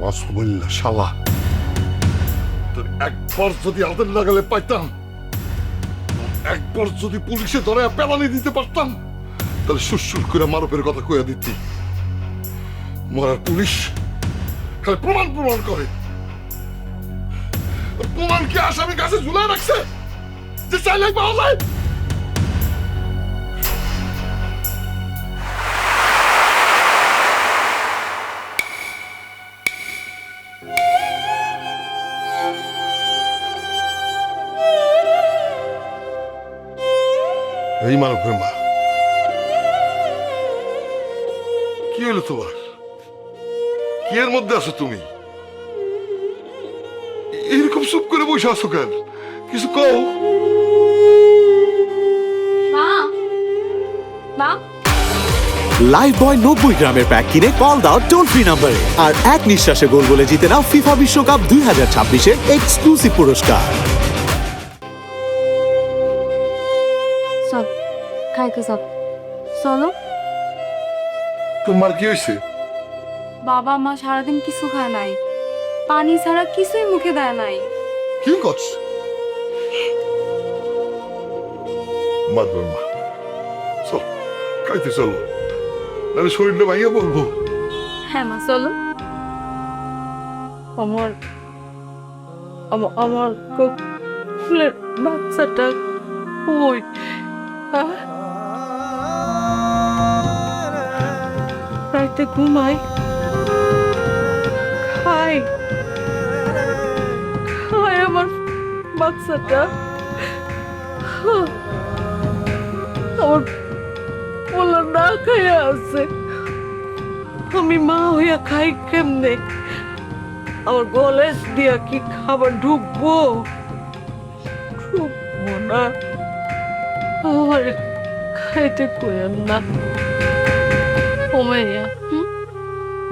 রসগোল্লা শালা, তোর একবার যদি আদের লাগালে পাইতাম, একবার যদি পুলিশে ধরে পেলানি দিতে পারতাম, তাহলে সুর করে মারুফের কথা কইয়া দিতি। মরার পুলিশ খালি প্রমাণ প্রমাণ করে। প্রমাণ কি আসামি কাছে ঝুলাই রাখছে যে চাইলে পাওয়া যায়? এই মারুফের মা, কি হলো তোমার? কি এর মধ্যে আছো তুমি? এরকম চুপ করে বসে আছো কেন? কিছু কও। মা, মা, লাইফবয় 90 গ্রামের প্যাক কিনে কল দাও টোল ফ্রি নম্বরে আর এক নিঃশ্বাসে গোল বলে জিতে নাও ফিফা বিশ্বকাপ 2026 এর এক্সক্লুসিভ পুরস্কার। চল খাইতে চল। চলো। তোমার কি হয়েছে? বাবা মা সারাদিন কিছু খায় নাই, পানি ছাড়া কিছুই মুখে দেয় নাই। কি করছ? মারুফের মা, চল খাইতে চলো, নাহলে শরীরটা ভাইয়া বলবো। হ্যাঁ মা চলো। আমার আমার ফুলের বাচ্চাটা কই? রাইতে ঘুমাই, খাই খাই আমার বাচ্চাটা। আমার পোলা না খাইয়া আছে, আমি মা হইয়া খাই কেমনে? আমার গলে দিয়া কি খাবার ঢুকবো? ঢুকবো না। আমার খাইতে কইেন না। ও মাইয়া,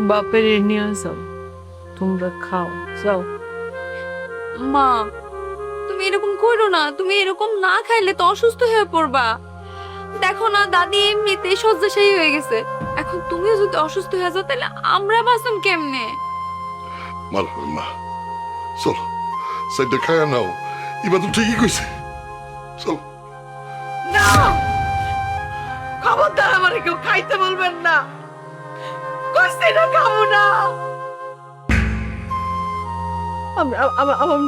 বাপের নিয়ে যাও, তোমরা খাও যাও। মা তুমি এরকম করো না, তুমি এরকম না খাইলে তো অসুস্থ হয়ে পড়বা। দেখো না দাদি এমনিতে শয্যাশায়ী হয়ে গেছে, এখন তুমিও যদি অসুস্থ হয়ে যাও তাহলে আমরা বাঁচুন কেমনে? মারুফের মা, চলো সাইডটা খায়া নাও, এবার তো ঠিকই কইছে। চলো। না, খবরদার আমার কেউ খাইতে বলবেন না। কইছি না খাবো না। আমার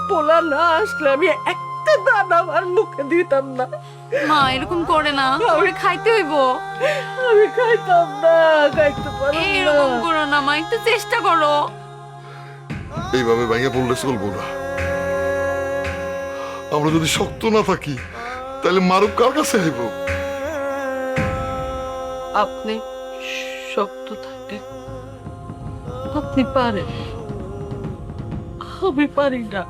পোলা না আসলে আমি একটা দানা আমার মুখে দিতাম না। মা এরকম করে না, ওরে খাইতে হইব। আমি খাইতাম না, খাইতে পারবো না। এরকম করো না মা, একটু চেষ্টা করো। এইভাবে ভাইয়া বললে চলবো না। আমরা যদি শক্ত না থাকি তাহলে মারুফ কার কাছে আইব? আপনি শক্ত থাকে, আপনি পারেন, আমি পারি না।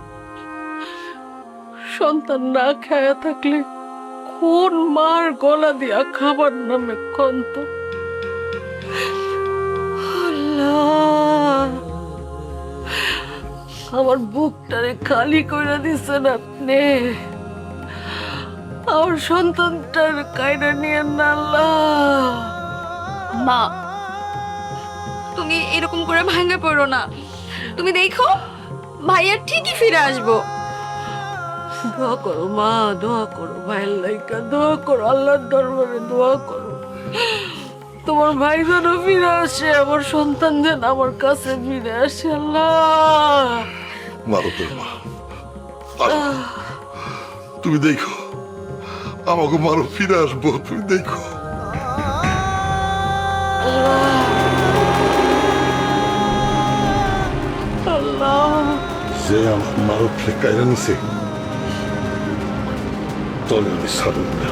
সন্তান না খায়া থাকলে কোন মার গলা দিয়া খাবার নামে কন্ত? আল্লাহ, আমার বুকটারে খালি করে দিচ্ছেন আপনি। আমার সন্তানটার কায়দা নিয়ে না আল্লাহ। মা তুমি এরকম করে ভাঙে পড়ো না, তুমি দেখো ভাইয়া ঠিকই ফিরে আসবো। দোয়া করো মা, দোয়া করো, ভাইয়ের লাইকা দোয়া করো, আল্লাহর দরবারে দোয়া করো। তোমার ভাই যেন ফিরে আসে, আমার সন্তান যেন আমার কাছে ফিরে আসে। আল্লাহ, মারুফের মা, তুমি দেখো আমাকে মারুফ ফিরে আসবো, তুমি দেখো। আল্লাহ, যে আমার মারুফ কায়রা নিছে, তলে আমি ছাড়ব না।